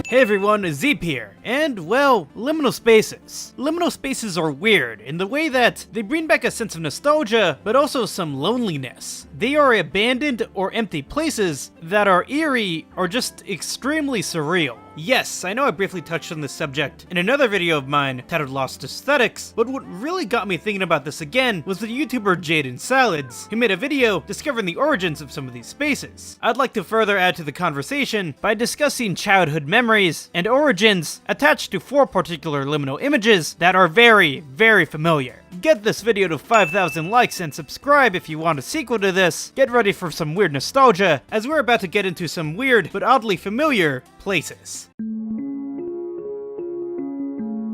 Hey everyone, Zeep here, and well, liminal spaces. Liminal spaces are weird in the way that they bring back a sense of nostalgia, but also some loneliness. They are abandoned or empty places that are eerie or just extremely surreal. Yes, I know I briefly touched on this subject in another video of mine titled Lost Aesthetics, but what really got me thinking about this again was the YouTuber Jaden Salads, who made a video discovering the origins of some of these spaces. I'd like to further add to the conversation by discussing childhood memories and origins attached to 4 particular liminal images that are very, very familiar. Get this video to 5,000 likes and subscribe if you want a sequel to this. Get ready for some weird nostalgia, as we're about to get into some weird but oddly familiar places.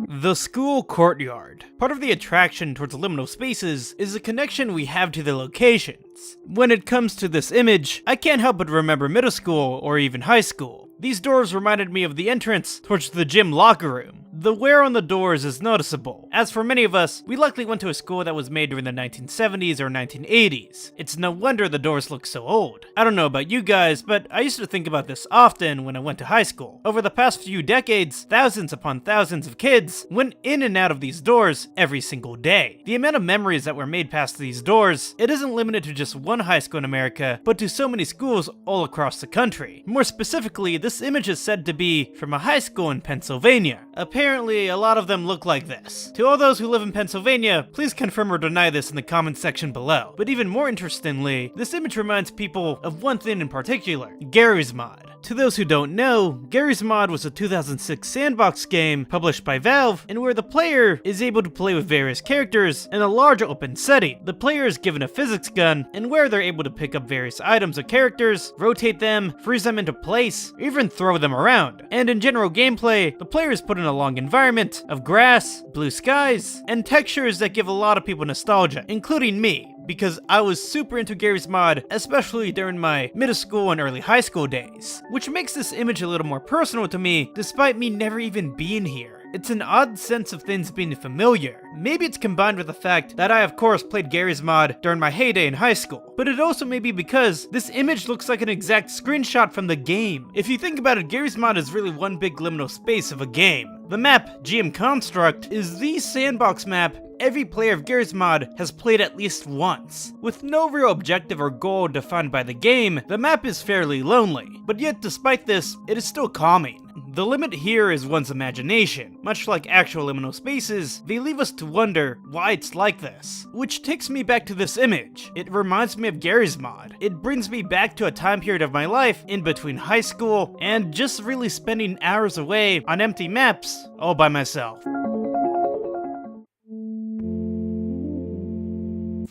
The school courtyard. Part of the attraction towards liminal spaces is the connection we have to the locations. When it comes to this image, I can't help but remember middle school or even high school. These doors reminded me of the entrance towards the gym locker room. The wear on the doors is noticeable. As for many of us, we likely went to a school that was made during the 1970s or 1980s. It's no wonder the doors look so old. I don't know about you guys, but I used to think about this often when I went to high school. Over the past few decades, thousands upon thousands of kids went in and out of these doors every single day. The amount of memories that were made past these doors, it isn't limited to just one high school in America, but to so many schools all across the country. More specifically, this image is said to be from a high school in Pennsylvania. Apparently, a lot of them look like this. To all those who live in Pennsylvania, please confirm or deny this in the comments section below. But even more interestingly, this image reminds people of one thing in particular, Garry's Mod. To those who don't know, Garry's Mod was a 2006 sandbox game published by Valve, and where the player is able to play with various characters in a large open setting. The player is given a physics gun, and where they're able to pick up various items or characters, rotate them, freeze them into place, or even throw them around. And in general gameplay, the player is put in a long environment of grass, blue skies, and textures that give a lot of people nostalgia, including me, because I was super into Garry's Mod, especially during my middle school and early high school days, which makes this image a little more personal to me, despite me never even being here. It's an odd sense of things being familiar. Maybe it's combined with the fact that I of course played Garry's Mod during my heyday in high school, but it also may be because this image looks like an exact screenshot from the game. If you think about it, Garry's Mod is really one big liminal space of a game. The map, GM Construct, is the sandbox map every player of Garry's Mod has played at least once. With no real objective or goal defined by the game, the map is fairly lonely, but yet despite this, it is still calming. The limit here is one's imagination. Much like actual liminal spaces, they leave us to wonder why it's like this. Which takes me back to this image. It reminds me of Garry's Mod. It brings me back to a time period of my life in between high school and just really spending hours away on empty maps all by myself.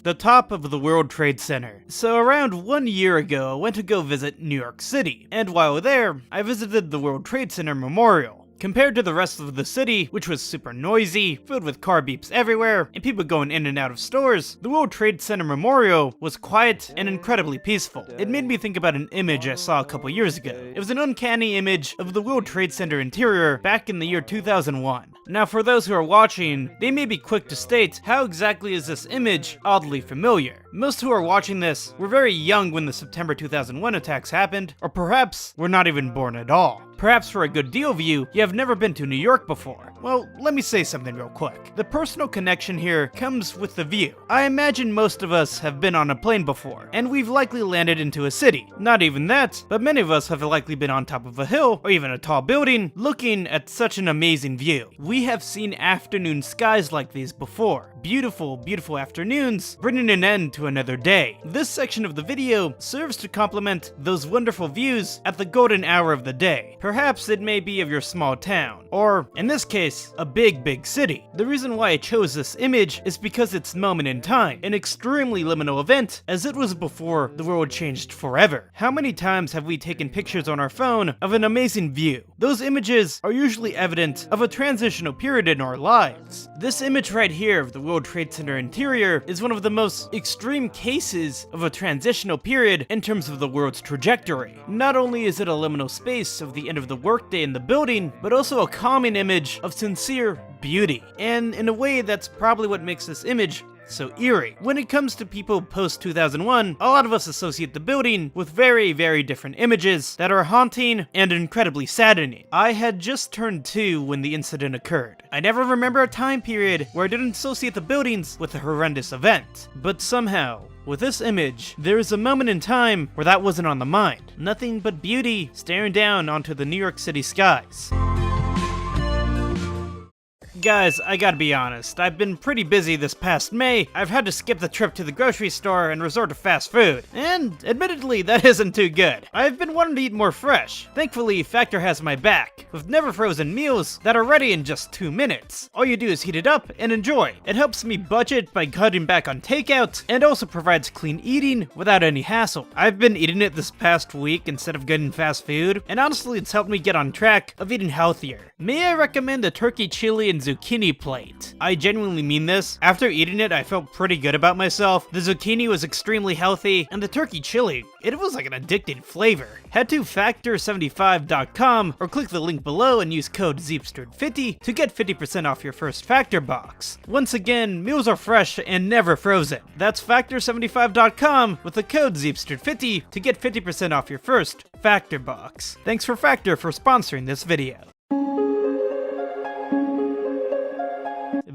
The top of the World Trade Center. So around 1 year ago, I went to go visit New York City, and while there, I visited the World Trade Center Memorial. Compared to the rest of the city, which was super noisy, filled with car beeps everywhere, and people going in and out of stores, the World Trade Center Memorial was quiet and incredibly peaceful. It made me think about an image I saw a couple years ago. It was an uncanny image of the World Trade Center interior back in the year 2001. Now for those who are watching, they may be quick to state, how exactly is this image oddly familiar? Most who are watching this were very young when the September 2001 attacks happened, or perhaps were not even born at all. Perhaps for a good deal of you, you have never been to New York before. Well, let me say something real quick. The personal connection here comes with the view. I imagine most of us have been on a plane before, and we've likely landed into a city. Not even that, but many of us have likely been on top of a hill, or even a tall building, looking at such an amazing view. We have seen afternoon skies like these before. Beautiful, beautiful afternoons, bringing an end to another day. This section of the video serves to complement those wonderful views at the golden hour of the day. Perhaps it may be of your small town, or, in this case, a big city. The reason why I chose this image is because it's moment in time, an extremely liminal event, as it was before the world changed forever. How many times have we taken pictures on our phone of an amazing view? Those images are usually evident of a transitional period in our lives. This image right here of the World Trade Center interior is one of the most extreme cases of a transitional period in terms of the world's trajectory. Not only is it a liminal space of the end of the workday in the building, but also a calming image of sincere beauty. And in a way, that's probably what makes this image so eerie. When it comes to people post-2001, a lot of us associate the building with very, very different images that are haunting and incredibly saddening. I had just turned 2 when the incident occurred. I never remember a time period where I didn't associate the buildings with a horrendous event, but somehow, with this image, there is a moment in time where that wasn't on the mind. Nothing but beauty staring down onto the New York City skies. Guys, I gotta be honest, I've been pretty busy this past May. I've had to skip the trip to the grocery store and resort to fast food. And, admittedly, that isn't too good. I've been wanting to eat more fresh. Thankfully, Factor has my back, with never frozen meals that are ready in just 2 minutes. All you do is heat it up and enjoy. It helps me budget by cutting back on takeout, and also provides clean eating without any hassle. I've been eating it this past week instead of getting fast food, and honestly, it's helped me get on track of eating healthier. May I recommend the turkey chili and zucchini plate? I genuinely mean this. After eating it, I felt pretty good about myself. The zucchini was extremely healthy, and the turkey chili, it was like an addicting flavor. Head to factor75.com or click the link below and use code ZEEPSTERD50 to get 50% off your first Factor box. Once again, meals are fresh and never frozen. That's factor75.com with the code ZEEPSTERD50 to get 50% off your first Factor box. Thanks for Factor for sponsoring this video.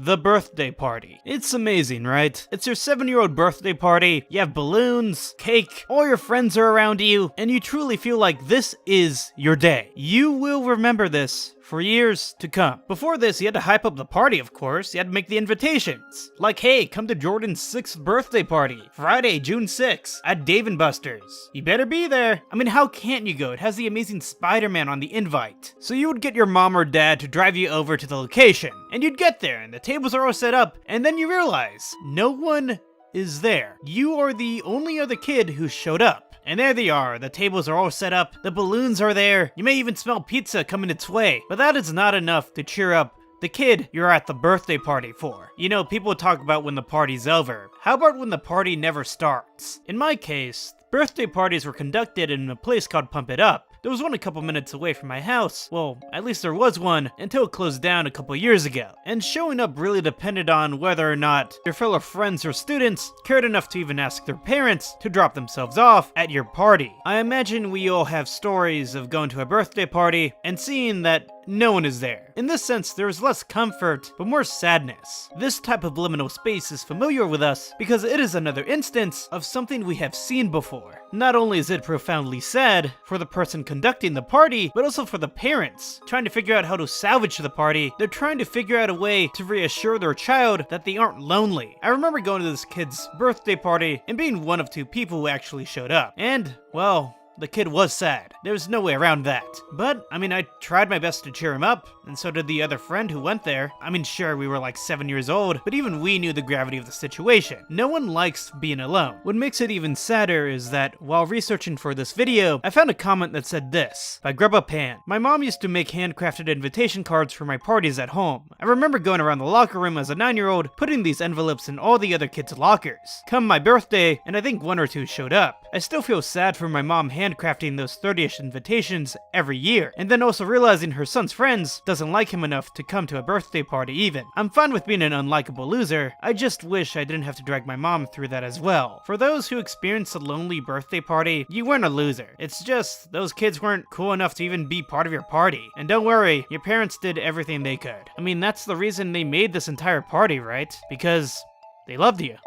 The birthday party. It's amazing, right? It's your 7-year-old birthday party, you have balloons, cake, all your friends are around you, and you truly feel like this is your day. You will remember this for years to come. Before this, you had to hype up the party, of course. You had to make the invitations. Like, hey, come to Jordan's 6th birthday party, Friday, June 6th, at Dave & Buster's. You better be there. I mean, how can't you go? It has the amazing Spider-Man on the invite. So you would get your mom or dad to drive you over to the location, and you'd get there, and the tables are all set up, and then you realize no one is there. You are the only other kid who showed up. And there they are, the tables are all set up, the balloons are there, you may even smell pizza coming its way, but that is not enough to cheer up the kid you're at the birthday party for. You know, people talk about when the party's over. How about when the party never starts? In my case, birthday parties were conducted in a place called Pump It Up. There was one a couple minutes away from my house. Well, at least there was one until it closed down a couple years ago. And showing up really depended on whether or not your fellow friends or students cared enough to even ask their parents to drop themselves off at your party. I imagine we all have stories of going to a birthday party and seeing that no one is there. In this sense, there is less comfort, but more sadness. This type of liminal space is familiar with us because it is another instance of something we have seen before. Not only is it profoundly sad for the person conducting the party, but also for the parents. Trying to figure out how to salvage the party, they're trying to figure out a way to reassure their child that they aren't lonely. I remember going to this kid's birthday party and being one of 2 people who actually showed up. And, well, the kid was sad. There's no way around that. But, I mean, I tried my best to cheer him up, and so did the other friend who went there. I mean, sure, we were like 7 years old, but even we knew the gravity of the situation. No one likes being alone. What makes it even sadder is that, while researching for this video, I found a comment that said this, by Grubba Pan. My mom used to make handcrafted invitation cards for my parties at home. I remember going around the locker room as a 9-year-old, putting these envelopes in all the other kids' lockers. Come my birthday, and I think 1 or 2 showed up. I still feel sad for my mom handcrafting those 30-ish invitations every year, and then also realizing her son's friends doesn't like him enough to come to a birthday party even. I'm fine with being an unlikable loser, I just wish I didn't have to drag my mom through that as well. For those who experience a lonely birthday party, you weren't a loser. It's just, those kids weren't cool enough to even be part of your party. And don't worry, your parents did everything they could. I mean, that's the reason they made this entire party, right? Because they loved you.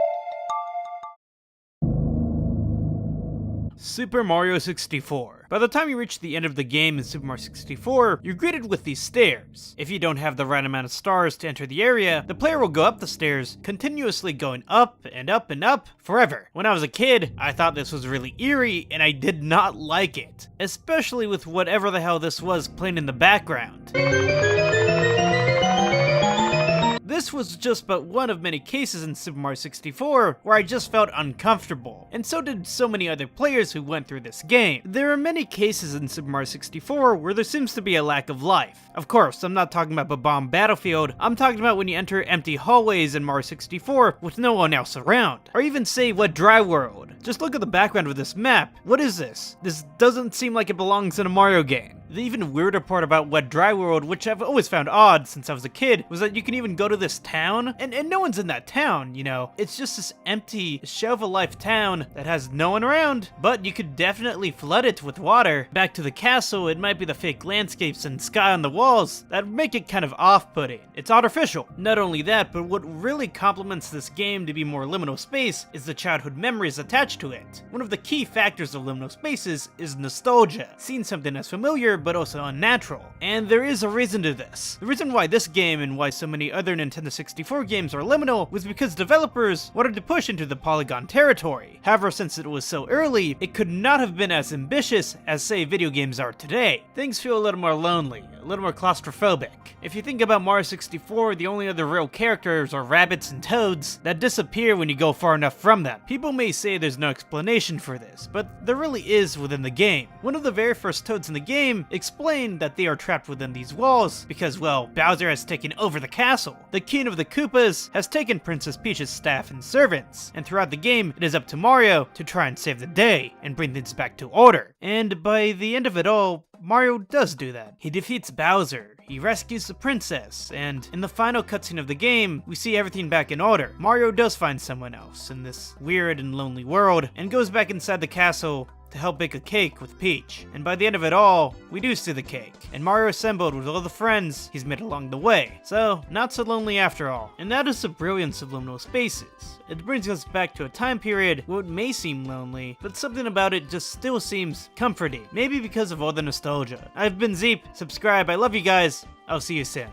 Super Mario 64. By the time you reach the end of the game in Super Mario 64, you're greeted with these stairs. If you don't have the right amount of stars to enter the area, the player will go up the stairs, continuously going up and up and up forever. When I was a kid, I thought this was really eerie, and I did not like it. Especially with whatever the hell this was playing in the background. This was just but one of many cases in Super Mario 64 where I just felt uncomfortable, and so did so many other players who went through this game. There are many cases in Super Mario 64 where there seems to be a lack of life. Of course, I'm not talking about Bob-omb Battlefield, I'm talking about when you enter empty hallways in Mario 64 with no one else around. Or even say What Dry World. Just look at the background of this map. What is this? This doesn't seem like it belongs in a Mario game. The even weirder part about Wet Dry World, which I've always found odd since I was a kid, was that you can even go to this town, and no one's in that town, you know? It's just this empty, shelf-of-life town that has no one around, but you could definitely flood it with water. Back to the castle, it might be the fake landscapes and sky on the walls that make it kind of off-putting. It's artificial. Not only that, but what really complements this game to be more liminal space is the childhood memories attached to it. One of the key factors of liminal spaces is nostalgia, seeing something as familiar but also unnatural. And there is a reason to this. The reason why this game and why so many other Nintendo 64 games are liminal was because developers wanted to push into the polygon territory. However, since it was so early, it could not have been as ambitious as, say, video games are today. Things feel a little more lonely, a little more claustrophobic. If you think about Mario 64, the only other real characters are rabbits and toads that disappear when you go far enough from them. People may say there's no explanation for this, but there really is within the game. One of the very first toads in the game explained that they are trapped within these walls because, well, Bowser has taken over the castle. The King of the Koopas has taken Princess Peach's staff and servants, and throughout the game, it is up to Mario to try and save the day and bring things back to order. And by the end of it all, Mario does do that. He defeats Bowser, he rescues the princess, and in the final cutscene of the game, we see everything back in order. Mario does find someone else in this weird and lonely world, and goes back inside the castle to help bake a cake with Peach. And by the end of it all, we do see the cake, and Mario assembled with all the friends he's made along the way. So, not so lonely after all. And that is the brilliance of liminal spaces. It brings us back to a time period where it may seem lonely, but something about it just still seems comforting. Maybe because of all the nostalgia. I've been Zeep, subscribe, I love you guys, I'll see you soon.